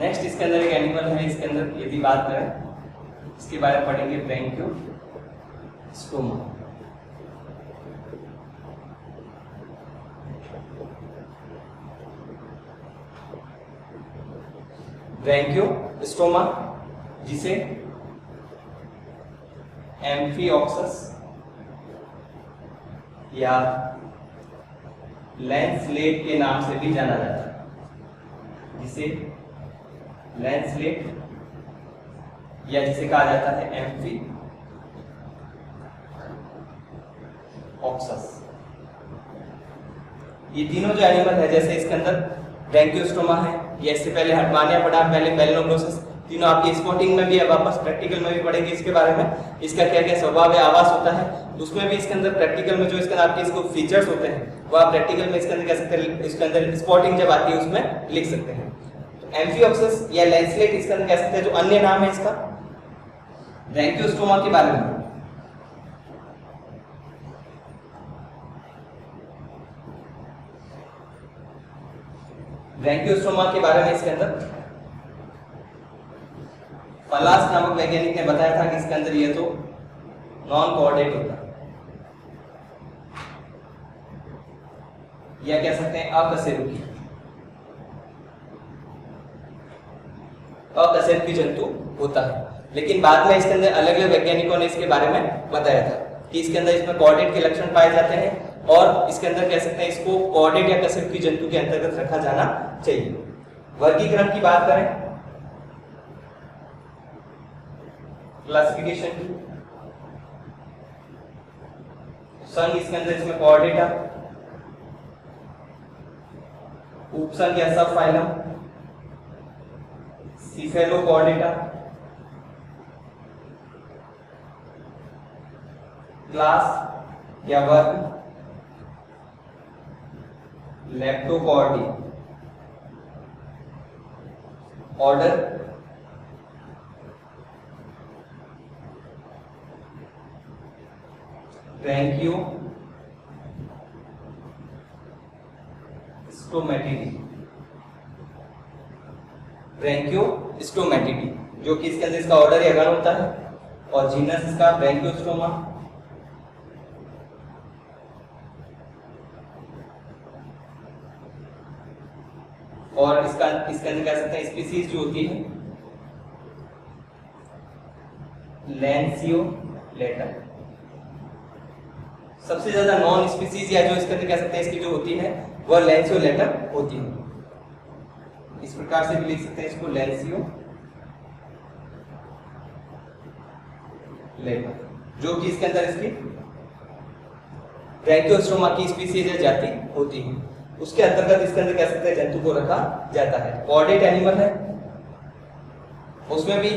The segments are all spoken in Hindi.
नेक्स्ट इसके अंदर एक एनिमल है, इसके अंदर यदि बात करें इसके बारे में पढ़ेंगे ब्रैंकियोस्टोमा। ब्रैंकियोस्टोमा जिसे एम्फिऑक्सस या लैंसलेट के नाम से भी जाना जाता है, जिसे लैंसलेट या जिसे कहा जाता है एम्फिऑक्सस। ये तीनों जो एनिमल है, जैसे इसके अंदर ब्रैंकियोस्टोमा है, ये इससे पहले हटमानिया पढ़ा, पहले मेलनोग्नोसिस, तीनों आपकी स्पॉटिंग में भी है, वापस प्रैक्टिकल में भी पढ़ेंगे इसके बारे में, इसका क्या क्या स्वभाव है, आवास होता है, उसमें भी इसके अंदर प्रैक्टिकल में जो इसके अंदर आपके इसको फीचर्स होते हैं वो आप प्रैक्टिकल में इसके अंदर कह सकते हैं, इसके अंदर स्पॉटिंग जब आती है उसमें लिख सकते हैं। तो एम्फिऑक्सस या लैंसलेट इसके अंदर कह सकते हैं, जो अन्य नाम है इसका। ब्रैंकियोस्टोमा के बारे में इसके अंदर पलास नामक वैज्ञानिक ने बताया था कि इसके अंदर ये तो नॉन कोऑर्डिनेट होता है, या कह सकते हैं अकशेरुकी जंतु होता है। लेकिन बाद में इसके अंदर अलग अलग वैज्ञानिकों ने इसके बारे में बताया था कि इसके अंदर इसमें कोऑर्डिनेट के लक्षण पाए जाते हैं, और इसके अंदर कह सकते हैं इसको कोऑर्डिनेट या अकशेरुकी जंतु के अंतर्गत रखा जाना चाहिए। वर्गीकरण की बात करें, क्लासिफिकेशन की, संघ इसके अंदर इसमें कोऑर्डिनेटा, उपसंघ या सब फाइलम सिफेलोकोऑर्डिनेटा, क्लास या वर्ग लेप्टोकॉर्डी, ऑर्डर ब्रैंकियोस्टोमैटिडी, जो कि इसके अंदर इसका ऑर्डर या गण होता है, और जीनस इसका ब्रैंकियोस्टोमा, और इसके अंदर कह सकते हैं स्पीसीज जो होती है लैंसियोलेटा। सबसे ज्यादा नॉन स्पीसीज या जो इसके अंदर कह सकते हैं इसकी जो होती है वह लैंसियोलेटा होती है। इस प्रकार से भी लिख सकते हैं इसको लैंसियोलेटा, जो कि इसके अंदर इसकी ब्रैंकियोस्टोमा की स्पीसीज या जाति होती है, उसके अंतर्गत इसके अंदर कह सकते हैं जंतु को रखा जाता है। कोऑर्डिनेट एनिमल है, उसमें भी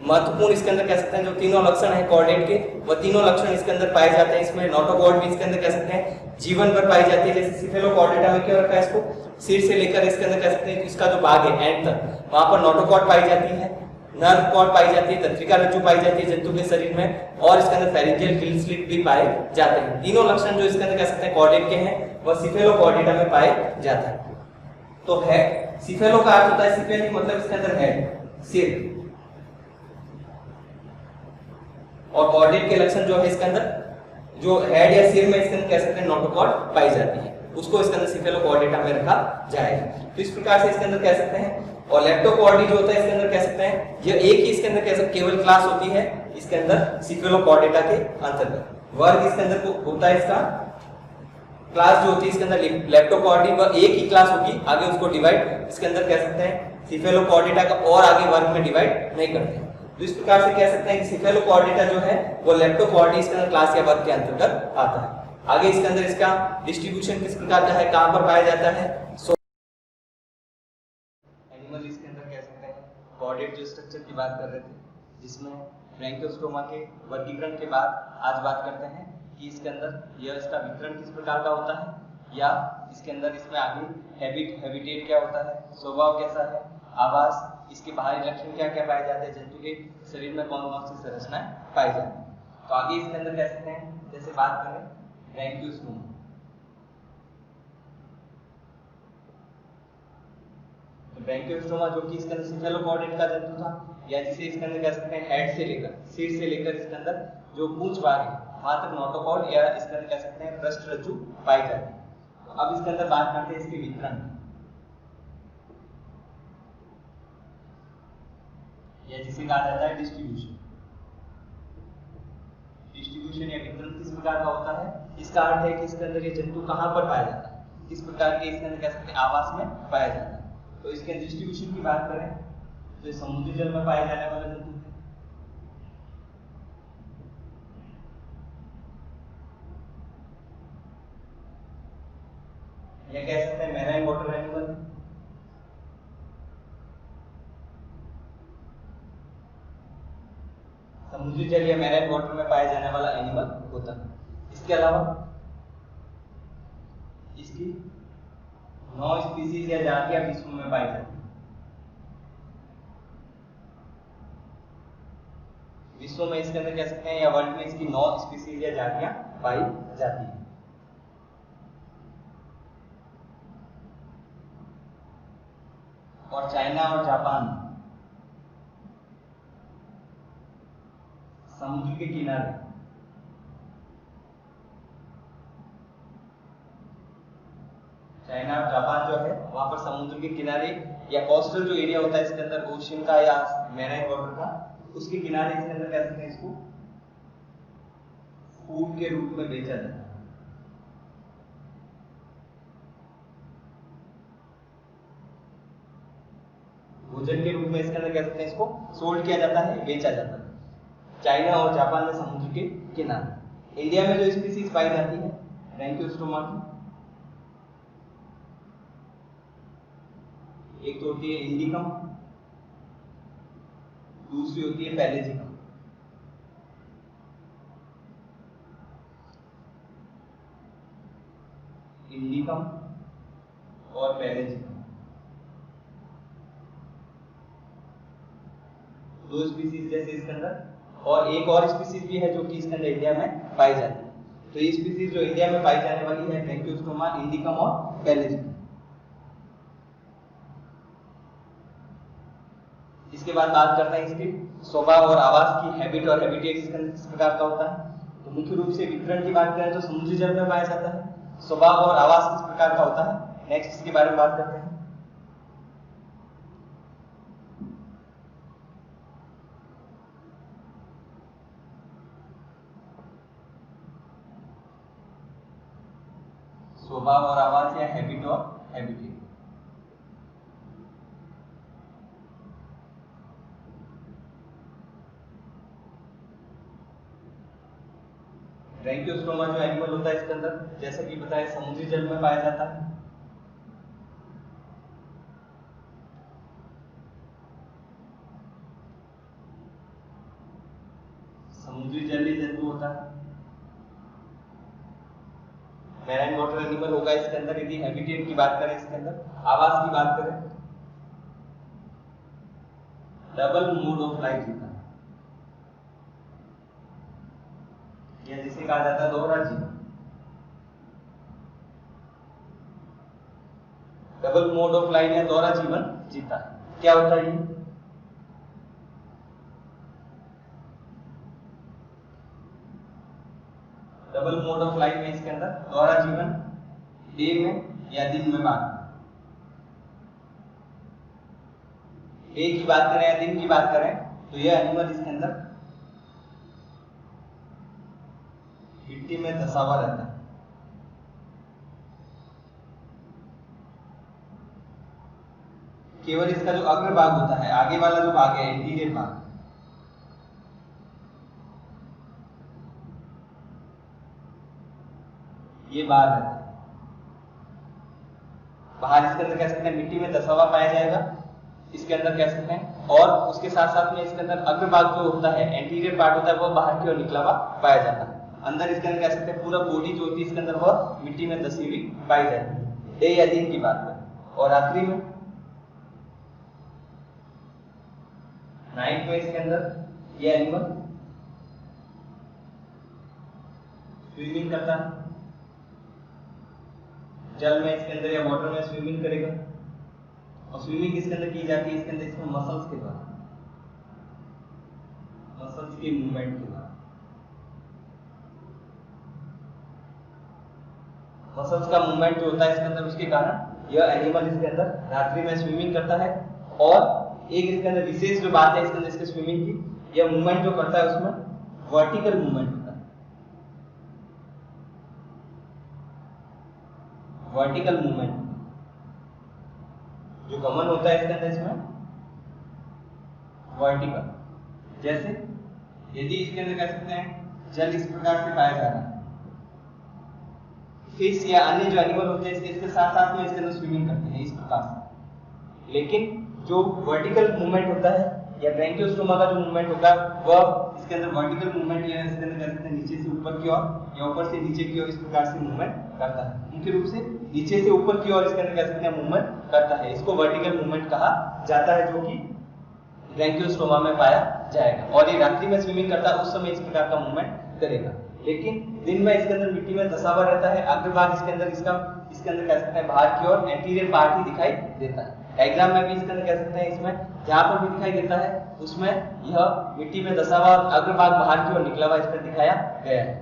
महत्वपूर्ण इसके अंदर कह सकते हैं जो तीनों लक्षण है कोऑर्डिनेट के, वह तीनों लक्षण इसके अंदर पाए जाते हैं। इसमें नोटोकॉर्ड भी इसके अंदर कह सकते हैं जीवन पर पाई जाती है, जैसे सिफेलोकॉर्डेटा में क्यों रखा है इसको, सिर से लेकर इसके अंदर कह सकते हैं इसका जो भाग है एंड तक, वहां पर नोटोकॉर्ड पाई जाती है, नर्व कॉर्ड पाई जाती है, तंत्रिका रज्जु पाई जाती है जंतु के शरीर में, और इसके अंदर फेरिंजियल गिल स्लिट भी पाए जाते हैं। तीनों लक्षण जो इसके अंदर कह सकते हैं कोऑर्डिनेट के हैं वह सिफेलोकॉर्डेटा में पाए जाता है। तो है सिफेलो का अर्थ होता है सिफेली मतलब इसके अंदर हेड, सिर, और कॉर्डेट के लक्षण जो है इसके अंदर जो हेड या सिर में इसके अंदर कह सकते हैं नोटोकॉर्ड पाई जाती है, उसको इसके अंदर सिफेलोकॉर्डेटा में रखा जाएगा। तो इस प्रकार से इसके अंदर कह सकते हैं। और लेप्टोकॉर्डी जो होता है इसके अंदर कह सकते हैं ये एक ही इसके अंदर कह सकते केवल क्लास होती है इसके अंदर सिफेलोकॉर्डेटा के अंतर्गत। वर्ग इसके अंदर होता है इसका क्लास जो होती है इसके अंदर लेप्टोकॉर्डी, वह एक ही क्लास होगी, आगे उसको डिवाइड इसके अंदर कह सकते हैं सिफेलोकॉर्डेटा का और आगे वर्ग में डिवाइड नहीं करते। तो इस प्रकार से कह सकते हैं कि सिफेलोकॉर्डेटा जो है वो लेप्टोकॉर्डी इसके अंदर क्लास या वर्ग के अंतर्गत आता है। आगे इसके अंदर इसका डिस्ट्रीब्यूशन किस प्रकार का है, कहां पर पाया जाता है, एनिमल इसके अंदर कह सकते हैं कॉर्डेट जो स्ट्रक्चर की बात कर रहे थे, जिसमें ब्रैंकियोस्टोमा के वर्गीकरण के बाद आज बात करते हैं कि इसके अंदर यह इसका वितरण किस प्रकार का होता है, या इसके अंदर इसमें आगे हैबिटेट क्या होता है, स्वभाव कैसा है, आवास, इसके बाहरी लक्षण क्या क्या पाए जाते हैं, जंतु के शरीर में कौन कौन सी संरचनाएं पाई जाती हैं। तो आगे इसके अंदर कह सकते हैं जैसे बात करें ब्रैंकियोस्टोमा, तो ब्रैंकियोस्टोमा जो कि इसके अंदर सिफेलोपॉडिड का जंतु था, या जिसे इसके अंदर कह सकते हैं हेड से लेकर सिर से लेकर इसके अंदर जो पूंछ भाग है वहां तक नोटोकॉड या इसके अंदर कह सकते हैं पृष्ठ रज्जु पाई जाती है। अब इसके अंदर बात करते हैं इसके वितरण, या जिसे कहा जाता है डिस्ट्रीब्यूशन। डिस्ट्रीब्यूशन या वितरण किस प्रकार का होता है, इसका अर्थ है कि इसके अंदर ये जंतु कहां पर पाया जाता है, किस प्रकार के इसके अंदर कह सकते हैं आवास में पाया जाता है। तो इसके डिस्ट्रीब्यूशन की बात करें तो समुद्री जल में पाए जाने वाले जंतु है, या कह सकते हैं मैराइन वाटर एनिमल, समुद्री जल या मैराइन वाटर में पाए जाने वाला एनिमल होता है। इसके अलावा इसकी 9 स्पीसीज या जातियां विश्व में पाई जाती है। विश्व में इसके अंदर कह सकते हैं या वर्ल्ड में इसकी 9 स्पीसीज या जातियां पाई जाती है। और चाइना और जापान समुद्र के किनारे चाइना और जापान जो है वहां पर समुद्र के किनारे या कोस्टल जो एरिया होता है इसके अंदर ओशियन का या मैराइन वाटर का, उसके किनारे इसके अंदर कह सकते हैं इसको फूड के रूप में बेचा जाता है। भोजन के रूप में इसके अंदर कह सकते हैं इसको सोल्ड किया जाता है, बेचा जाता है। चाइना और जापान में समुद्र के किनारे। इंडिया में जो स्पीसीज पाई जाती है ब्रैंकियोस्टोमा की, एक तो होती है इंडिकम, दूसरी होती है पैलेजिकम। इंडिकम और पैलेजिकम दो स्पीसीज जैसे इसके अंदर, और एक और स्पीसीज भी है जो कि इसके अंदर इंडिया में पाई जाती है। तो ये स्पीसीज जो इंडिया में पाई जाने वाली है ब्रैंकियोस्टोमा, इंडिकम और पैलेजिकम। इसके बाद बात करते हैं इसके स्वभाव और आवास की, हैबिट और हैबिटेट इसके अंदर किस प्रकार का होता है। तो मुख्य रूप से वितरण की बात करें तो समुद्री जल में पाया जाता है। स्वभाव और आवास किस प्रकार का होता है, नेक्स्ट इसके बारे में बात करते हैं। स्वभाव और आवास या हैबिट और हैबिटेट। ब्रैंकियोस्टोमा जो एनिमल होता है इसके अंदर जैसा कि बताया समुद्री जल में पाया जाता है। समुद्री जलीय जंतु होता है। मैराइन वाटर एनिमल होगा इसके अंदर। यदि हैबिटेट की बात करें, इसके अंदर आवास की बात करें, डबल मोड ऑफ लाइफ जीता है, या जिसे कहा जाता है दोहरा जीवन। डबल मोड ऑफ लाइफ या दोहरा जीवन जीता है। क्या होता है ये? डबल मोड ऑफ लाइफ में इसके अंदर दोहरा जीवन, डे में या दिन में बात, डे की बात करें या दिन की बात करें तो यह एनिमल इसके अंदर मिट्टी में धसा हुआ रहता है। केवल इसका जो अग्र भाग होता है, आगे वाला जो भाग है एंटीरियर भाग, ये बाहर रहता है। बाहर इसके अंदर कह सकते हैं मिट्टी में धसा हुआ पाया जाएगा, इसके अंदर कह सकते हैं। और उसके साथ साथ में इसके अंदर अग्र भाग जो होता है, एंटीरियर पार्ट होता है, वो बाहर की ओर निकला हुआ पाया जाता है। अंदर इसके अंदर कह सकते हैं पूरा बॉडी जो होती है इसके अंदर वह मिट्टी में धसी हुई पाई जाती है। डे या दिन की बात करें। और आखिरी में नाइट में इसके अंदर ये एनिमल स्विमिंग करता है, जल में इसके अंदर या वाटर में स्विमिंग करेगा। और स्विमिंग किसके अंदर की जाती है, इसके अंदर इसमें मसल्स के द्वारा, मसल्स के मूवमेंट के द्वारा। मसल्स का मूवमेंट जो होता है इसके अंदर, उसके कारण यह एनिमल इसके अंदर रात्रि में स्विमिंग करता है। और एक इसके अंदर विशेष जो बात है इसके अंदर इसके स्विमिंग की, यह मूवमेंट जो करता है उसमें वर्टिकल मूवमेंट होता है, वर्टिकल मूवमेंट जो गमन होता है इसके अंदर इसमें वर्टिकल। जैसे यदि इसके अंदर कह सकते हैं जल इस प्रकार से पाया जा रहा है, फिश या अन्य जो एनिमल होते हैं इसके साथ साथ में इसके अंदर स्विमिंग करते हैं इस प्रकार से। लेकिन जो वर्टिकल मूवमेंट होता है या ब्रैंकियोस्टोमा का जो मूवमेंट होगा वह इसके अंदर वर्टिकल मूवमेंट या इसके अंदर कह सकते हैं नीचे से ऊपर की ओर या ऊपर से नीचे की ओर इस प्रकार से मूवमेंट करता है। मुख्य रूप से नीचे से ऊपर की ओर इसके अंदर कह सकते हैं मूवमेंट करता है, इसको वर्टिकल मूवमेंट कहा जाता है, जो कि ब्रैंकियोस्टोमा में पाया जाएगा। और ये रात्रि में स्विमिंग करता है उस समय इस प्रकार का मूवमेंट करेगा। लेकिन दिन में इसके अंदर मिट्टी में धंसा हुआ रहता है, अग्रभाग इसके अंदर इसके अंदर कह सकते हैं बाहर की ओर एंटीरियर पार्ट ही दिखाई देता है। डायग्राम में भी इसके अंदर कह सकते हैं इसमें जहां पर भी दिखाई देता है उसमें यह मिट्टी में धंसा हुआ अग्रभाग बाहर की ओर निकला हुआ इस पर दिखाया गया है।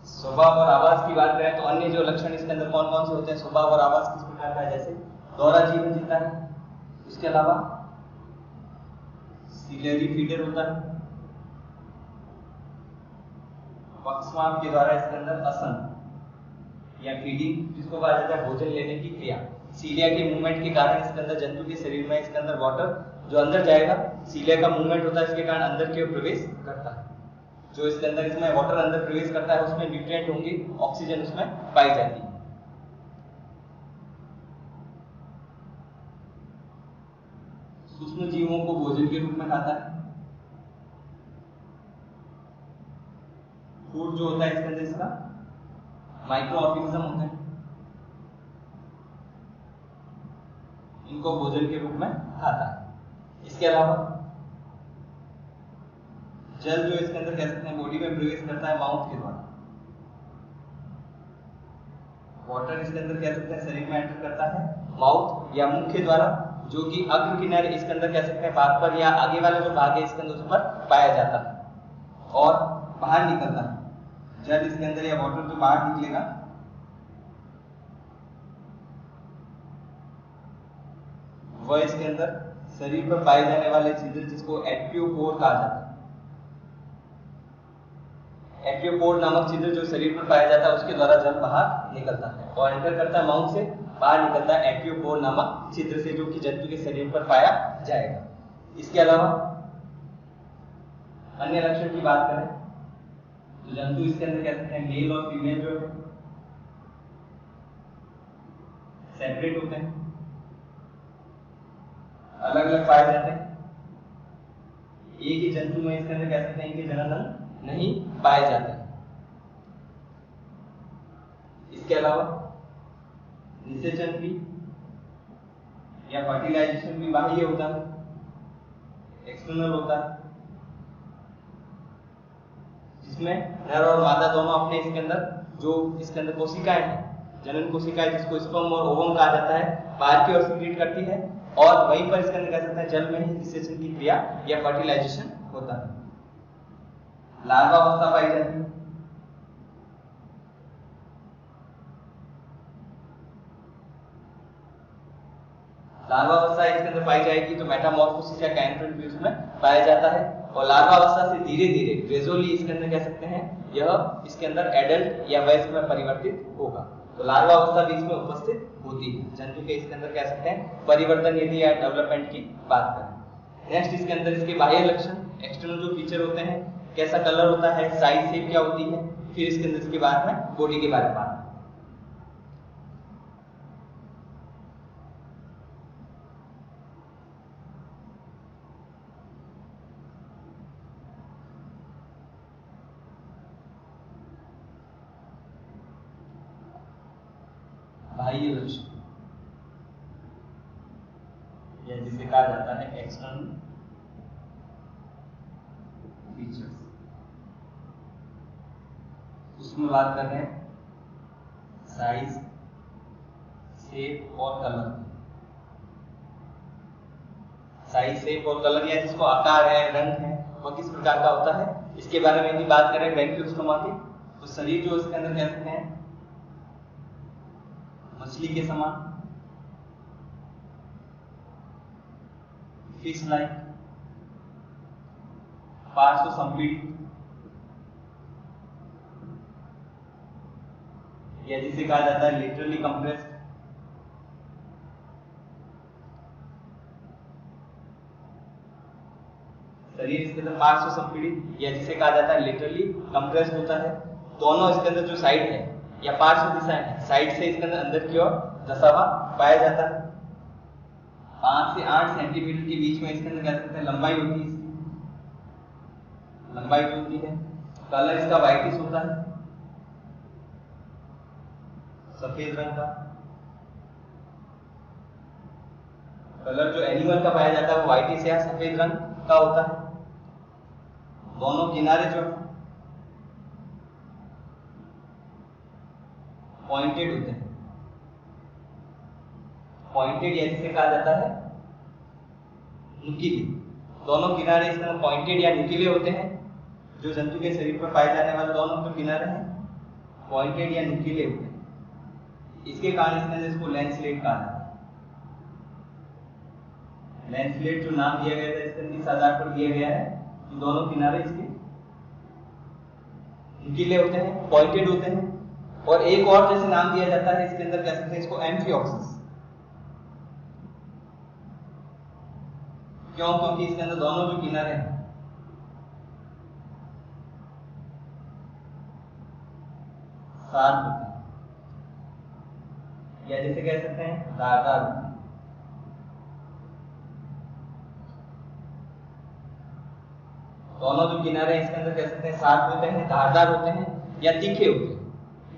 स्वभाव और आवाज की बात करें तो अन्य जो लक्षण इसके अंदर कौन कौन से होते हैं, स्वभाव और आवाज किस प्रकार का है, जैसे दोहरा जीवन जीता है, उसके अलावा सिलेरी फीडर होता है, पक्षवात के द्वारा इसके अंदर असन या फीडिंग जिसको कहा जाता है भोजन लेने की क्रिया, सीलिया के मूवमेंट के कारण इसके अंदर जंतु के शरीर में इसके अंदर वाटर जो अंदर जाएगा, सीलिया का मूवमेंट होता है इसके कारण अंदर की ओर प्रवेश करता है। जो इसके अंदर इसमें वाटर अंदर प्रवेश करता है उसमें न्यूट्रिएंट होंगे, ऑक्सीजन उसमें पाई जाती है। सूक्ष्म जीवों को भोजन के रूप में खाता है। फूड जो होता है इसके अंदर इसका माइक्रो ऑर्गेनिज्म होते हैं, इनको भोजन के रूप में खाता है। इसके अलावा जल जो इसके अंदर कह सकते हैं बॉडी में प्रवेश करता है माउथ के द्वारा, वाटर इसके अंदर कह सकते हैं शरीर में एंटर करता है माउथ या मुख के द्वारा, जो कि अग्र किनारे इसके अंदर कह सकते हैं भाग पर या आगे वाला जो भाग है इसके अंदर उस पर पाया जाता है और बाहर निकलता है। जल इसके अंदर या वाटर जो बाहर निकलेगा वह इसके अंदर शरीर पर पाए जाने वाले छिद्र जिसको एट्रियोपोर कहा जाता है, एट्रियोपोर नामक छिद्र जो शरीर पर पाया जाता है उसके द्वारा जल बाहर निकलता है और एंटर करता है माउथ से, बाहर निकलता है एट्रियोपोर नामक छिद्र से, जो कि जंतु के शरीर पर पाया जाएगा। इसके अलावा अन्य लक्षण की बात करें तो जंतु इसके अंदर कह सकते हैं मेल और फीमेल जो है सेपरेट होते हैं, अलग अलग पाए जाते हैं। एक ही जंतु में इसके अंदर कह सकते हैं इनके जनन नहीं पाए जाते। इसके अलावा निषेचन भी या फर्टिलाइजेशन भी बाह्य होता है, एक्सटर्नल होता है, जिसमें नर और मादा दोनों अपने इसके अंदर जो इसके अंदर कोशिकाएं हैं, जनन कोशिकाएं जिसको स्पर्म और ओवम कहा जाता है, बाहर की ओर सीक्रेट करती है और वहीं पर इसके अंदर कह सकते हैं जल में ही निषेचन की क्रिया या फर्टिलाइजेशन होता है। लार्वा अवस्था पाई जाती है। लार्वा अवस्था इसके अंदर पाई जाएगी तो मेटामॉर्फोसिस या कैनोपिड भी उसमें पाया जाता है और लार्वा अवस्था से धीरे धीरे ग्रेजुअली इसके अंदर कह सकते हैं यह इसके अंदर एडल्ट या वयस्क में परिवर्तित होगा। तो लार्वा अवस्था भी इसमें उपस्थित होती है जंतु के इसके अंदर कह सकते हैं परिवर्तन यदि या डेवलपमेंट की बात करें। नेक्स्ट इसके अंदर इसके बाह्य लक्षण, एक्सटर्नल जो फीचर होते हैं, कैसा कलर होता है, साइज शेप क्या होती है, फिर इसके अंदर इसके बाद में बॉडी के बारे में बात। बाह्य लक्षण या जिसे कहा जाता है एक्सटर्नल फीचर्स। उसमें बात कर रहे हैं साइज, शेप और कलर। साइज, शेप और कलर या जिसको आकार है, रंग है, वह किस प्रकार का होता है, इसके बारे में यदि बात करें ब्रैकियोस्टोमा की, तो शरीर जो इसके अंदर कह सकते हैं मछली के समान, फिश लाइक, पार्श्व संपीड़ित या जिसे कहा जाता है लिटरली कंप्रेस्ड, शरीर इसके अंदर पार्श्व संपीड़ित या जिसे कहा जाता है लिटरली कंप्रेस्ड होता है। दोनों इसके अंदर जो साइड है या पार्श्व दिशाएं है, साइड से इसके अंदर अंदर की ओर धसा हुआ पाया जाता है। 5 से 8 सेंटीमीटर के बीच में इसके अंदर कह सकते हैं लंबाई होती है, इसकी लंबाई जो होती है। कलर इसका व्हाइटिश होता है, सफेद रंग का। कलर जो एनिमल का पाया जाता है वो व्हाइटिश या सफेद रंग का होता है। दोनों किनारे जो पॉइंटेड होते हैं, पॉइंटेड या जिसे कहा जाता है नुकीले। दोनों किनारे इसके अंदर पॉइंटेड या नुकीले होते हैं। जो जंतु के शरीर पर पाए जाने वाले दोनों जो किनारे हैं पॉइंटेड या नुकीले होते हैं। इसके कारण इसके अंदर इसको लैंसलेट कहा जाता है। लैंसलेट जो नाम दिया गया था इसके इस आधार पर दिया गया है कि दोनों किनारे इसके नुकीले होते हैं, पॉइंटेड होते हैं। और एक और जैसे नाम दिया जाता है इसके अंदर कह सकते हैं इसको एम्फिओक्सिस। क्यों? क्योंकि इसके अंदर दोनों जो किनारे हैं शार्प होते हैं या जैसे कह सकते हैं धारदार होते हैं। दोनों जो किनारे इसके अंदर कह सकते हैं शार्प होते हैं, धारदार होते हैं या तीखे होते हैं,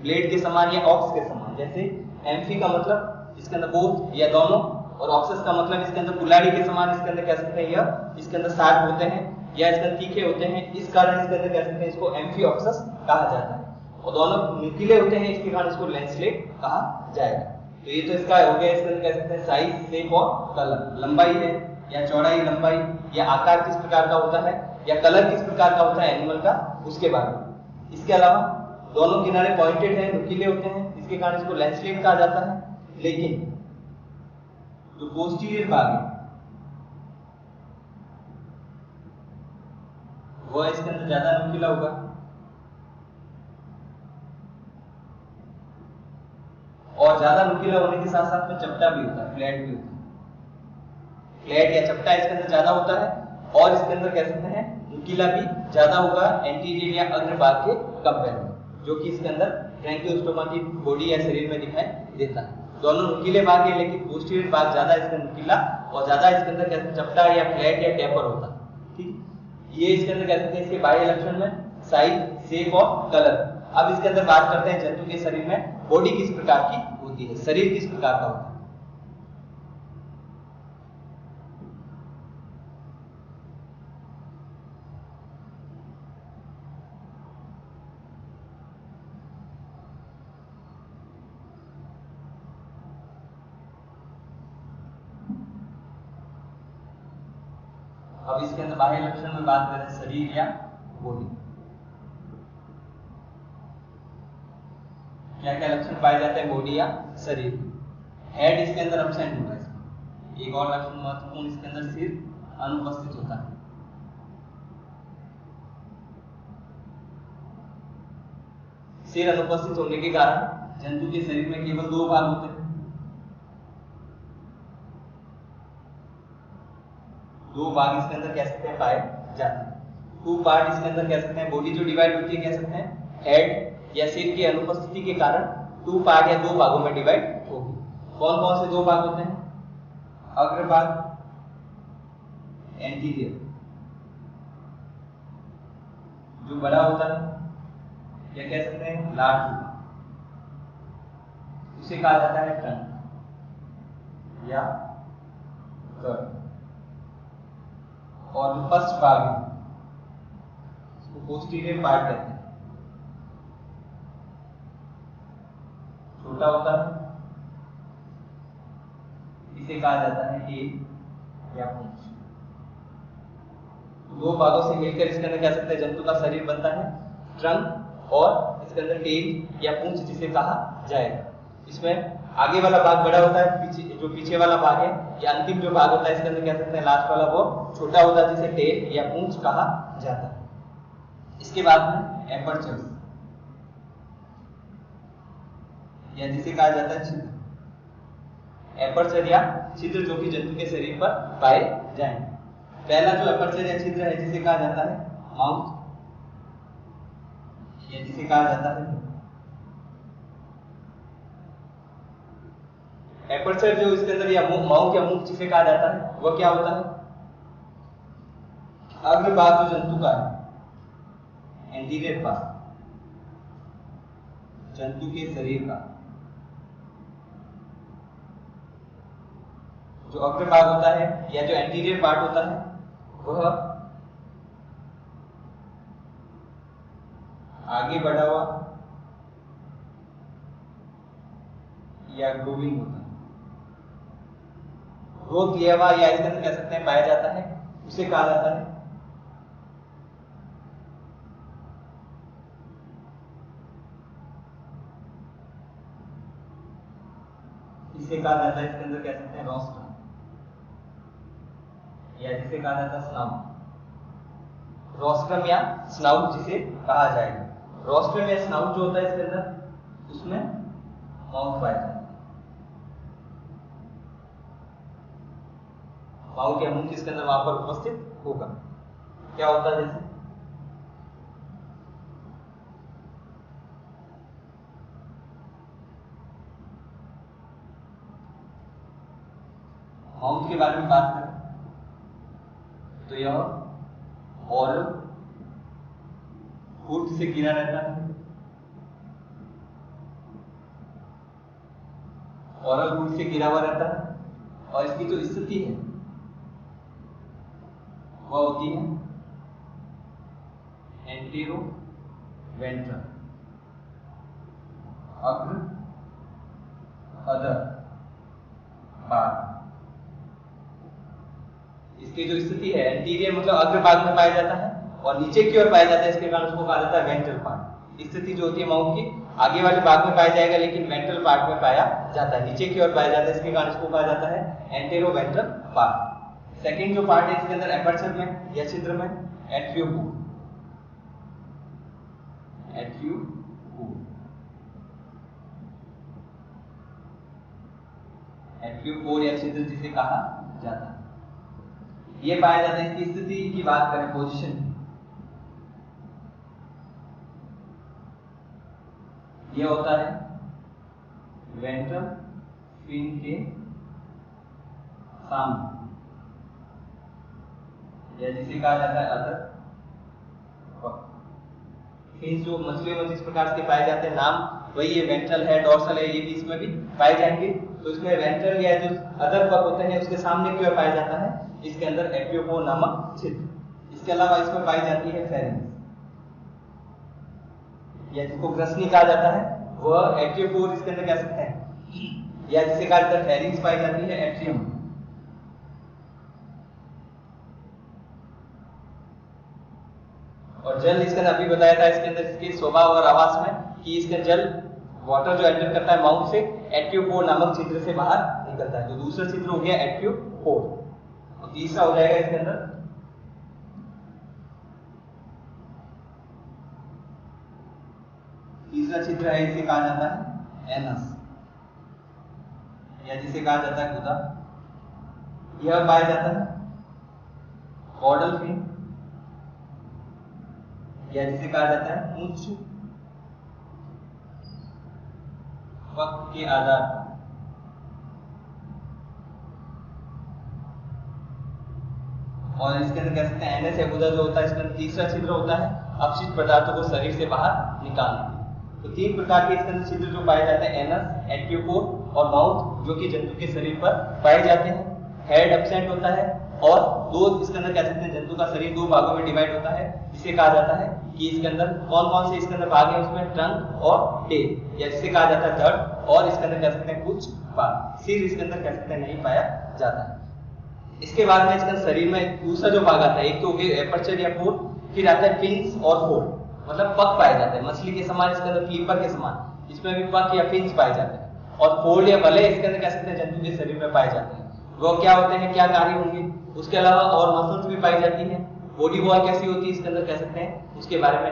ब्लेड के समान या ऑक्स के समान। जैसे एम्फी का मतलब इसके अंदर बोथ या दोनों, और ऑक्सस का मतलब इसके अंदर कुल्हाड़ी के समान इसके अंदर कह सकते हैं, या इसके अंदर शार्प होते हैं या इसके अंदर तीखे होते हैं। इस कारण इसके अंदर कह सकते हैं इसको एम्फिओक्सस कहा जाता है। और दोनों नुकीले होते हैं, इसके कारण इसको लैंसलेट कहा जाएगा। तो ये तो इसका हो गया, इसके अंदर कह सकते हैं साइज, शेप और कलर। लंबाई है या चौड़ाई, लंबाई या आकार किस प्रकार का होता है या कलर किस प्रकार का होता है एनिमल का, उसके बारे में। इसके अलावा दोनों किनारे पॉइंटेड हैं, नुकीले होते हैं, इसके कारण इसको लैंसलेट कहा जाता है। लेकिन जो पोस्टीरियर भाग है वह इसके अंदर ज्यादा नुकीला होगा और ज्यादा नुकीला होने के साथ साथ में चपटा भी होता है, फ्लैट भी होता है। फ्लैट या चपटा इसके अंदर ज्यादा होता है और इसके अंदर कह सकते हैं नुकीला भी ज्यादा होगा एंटीरियर या अग्र भाग के कंपेयर में, जो कि इसके अंदर ब्रैकियोस्टोमा की बॉडी या शरीर में दिखाई देता है। दोनों नुकीले भाग है, लेकिन पोस्टीरियर भाग ज्यादा इसका नुकीला और ज्यादा इसके अंदर कह सकते चपटा या फ्लैट या टेपर होता है। ठीक, ये इसके अंदर कह सकते हैं इसके बाह्य लक्षण में साइज, शेप और कलर। अब इसके अंदर बात करते हैं जंतु के शरीर में बॉडी किस प्रकार की होती है, शरीर किस प्रकार का होता है। अब इसके अंदर बाह्य लक्षण में बात करें शरीर या बॉडी, क्या क्या लक्षण पाए जाते हैं बॉडी या शरीर। हेड इसके अंदर एब्सेंट होता है। एक और लक्षण महत्वपूर्ण, इसके अंदर सिर अनुपस्थित होता है। सिर अनुपस्थित होने के कारण जंतु के शरीर में केवल 2 भाग होते हैं। 2 भाग इसके अंदर कह सकते हैं पाए जाते हैं। 2 पार्ट इसके अंदर कह सकते हैं बॉडी जो डिवाइड होती है, कह सकते हैं हेड या सिर की अनुपस्थिति के कारण 2 पार्ट या 2 भागों में डिवाइड होगी। कौन कौन से 2 भाग होते हैं? अग्र भाग, एंटीरियर जो बड़ा होता है, या कह सकते हैं लार्ज। उसे कहा जाता है ट्रंक या गर्ड। और जो फर्स्ट भाग है उसको पोस्टीरियर पार्ट कहते हैं, छोटा होता है, इसे कहा जाता है टेल या पूंछ। दो भागों से मिलकर इसके अंदर कह सकते हैं जंतु का शरीर बनता है, ट्रंक और इसके अंदर टेल या पूंछ जिसे कहा जाएगा। इसमें आगे वाला भाग बड़ा होता है, जो पीछे वाला भाग है या अंतिम जो भाग होता है इसके अंदर कह सकते हैं लास्ट वाला वो छोटा होता है जिसे टेल या पूंछ कहा जाता है। इसके बाद में एपर्चर्स या जिसे कहा जाता है छिद्र। एपर्चर या छिद्र जो कि जंतु के शरीर पर पाए जाएंगे। पहला जो एपर्चर या छिद्र है जिसे कहा जाता है माउथ या जिसे कहा जाता है एपर्चर जो इसके अंदर या माउथ या मुख जिसे कहा जाता है वह क्या होता है, अग्र भाग जो जंतु का है, एंटीरियर पार्ट जंतु के शरीर का जो अग्र भाग होता है या जो एंटीरियर पार्ट होता है वह आगे बढ़ा हुआ या ग्रोविंग होता है, ग्रोथ लिया हुआ या इसके अंदर कह सकते हैं पाया जाता है, उसे कहा जाता है इसे कहा जाता है इसके अंदर कह सकते हैं रोस्ट्रम या जिसे कहा जाता है स्नाउट। रोस्ट्रम या स्नाउट जिसे कहा जाएगा। रोस्ट्रम या स्नाउट जो होता है इसके अंदर उसमें माउथ पाया जाता है, माउथ या मुंह इसके अंदर वहां पर उपस्थित होगा। क्या होता है जैसे माउथ के बारे में बात करें तो यह ओरल हुड से घिरा रहता है, ओरल हुड से घिरा हुआ रहता है और इसकी जो स्थिति है वह होती है एंटीरो वेंट्रल, अग्र अधर भाग। इसकी जो स्थिति है एंटीरियर मतलब अग्र भाग में पाया जाता है और नीचे की ओर पाया जाता है, इसके कारण उसको कहा जाता है वेंट्रल पार्ट। स्थिति जो होती है माउथ की आगे वाले भाग में पाया जाएगा लेकिन वेंट्रल पार्ट में पाया जाता है, नीचे की ओर पाया जाता है, इसके कारण इसको कहा जाता है एंटेरो वेंट्रल पार्ट। सेकंड जो पार्ट है इसके अंदर एपर्चर में या छिद्र में एट्रियोपोर, एट्रियोपोर या छिद्र जिसे कहा जाता है। ये पाया जाता है, इसकी स्थिति की बात करें पोजीशन, ये होता है वेंट्रल फिन के सामने या जिसे कहा जाता है अदर फिन। जो मछलियों में जिस प्रकार के पाए जाते हैं नाम वही है, वेंट्रल है, डोर्सल है, ये भी इसमें भी पाए जाएंगे। तो इसमें वेंट्रल या जो अदर पग होते हैं उसके सामने की ओर पाया जाता है, इसके अंदर एट्रियोपोर नामक छिद्र। इसके अलावा इसमें पाई जाती है फेरिंग्स या जिसको ग्रसनी कहा जाता है, वह एट्रियोपोर इसके अंदर कह सकते हैं या जिसे कहा जाता है फेरिंग्स पाई जाती है एट्रियम। और जल इसके अंदर अभी बताया था इसके अंदर इसके स्वभाव और आवास में कि इसका जल वाटर जो एंटर करता है माउथ से एट्रियोपोर नामक छिद्र से बाहर निकलता है। तो दूसरा छिद्र हो गया एट्रियोपोर और तीसरा हो जाएगा इसके अंदर तीसरा छिद्र है, इसे कहा जाता है एनस या जिसे कहा जाता है गुदा। यह पाया जाता है कॉर्डल फिन या जिसे कहा जाता है पूंछ पग के आधार पर। और इसके अंदर कह सकते हैं एनएस या गुदा जो होता है इसके अंदर तीसरा छिद्र होता है अपशिष्ट पदार्थों को शरीर से बाहर निकालने के लिए। तो 3 प्रकार के इसके अंदर छिद्र जो पाए जाते हैं, एनस, एट्रियोपोड और माउथ, जो कि जंतु के शरीर पर पाए जाते हैं। हेड एब्सेंट होता है और दो इसके अंदर कह सकते हैं जंतु का शरीर 2 भागों में डिवाइड होता है, जिसे कहा जाता है कि इसके अंदर कौन कौन से इसके अंदर भाग है, उसमें ट्रंक और टेल, या जिसे कहा जाता है धड़, और इसके अंदर कह सकते हैं कुछ भाग, सिर इसके अंदर कह सकते हैं नहीं पाया जाता है। इसके बाद में इसके शरीर में दूसरा जो भाग आता है, एक तो हो गया एपर्चर या पोर, फिर आता है फिन्स और फोर, मतलब पक पाए जाते हैं मछली के समान, इसके अंदर फ्लीपर के समान, इसमें भी पक या फिन्स पाए जाते हैं। और फोल्ड या बले इसके अंदर कह सकते हैं जंतु के शरीर में पाए जाते हैं। वो क्या होते हैं, क्या कार्य होंगे, उसके अलावा और मसल्स भी पाई जाती हैं। बॉडी वॉल कैसी होती है इसके अंदर कह सकते हैं, उसके बारे में